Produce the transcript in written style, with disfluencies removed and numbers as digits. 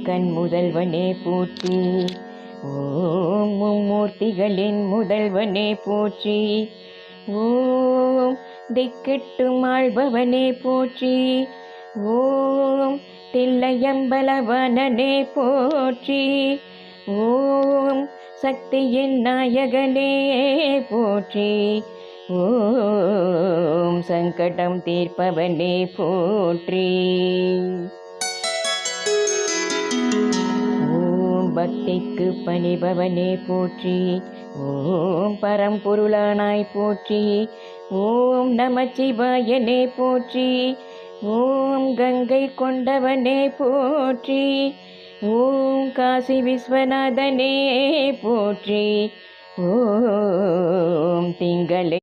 கண் முதல்வனே போற்றி. ஓம் மும்மூர்த்திகளின் முதல்வனே போற்றி. ஓம் திக்கெட்டும் ஆள்பவனே போற்றி. ஓம் தில்லையம்பலவனனே போற்றி. ஓம் சக்தியின் நாயகனே போற்றி. ஓம் சங்கடம் தீர்ப்பவனே போற்றி. ஓம் பக்திக்கு பணிபவனே போற்றி. ஓம் பரம்பொருளானாய் போற்றி. ஓம் நமச்சிவாயனே போற்றி. ஓம் கங்கை கொண்டவனே போற்றி. ஓம் காசி விஸ்வநாதனே போற்றி. ஓம் திங்களை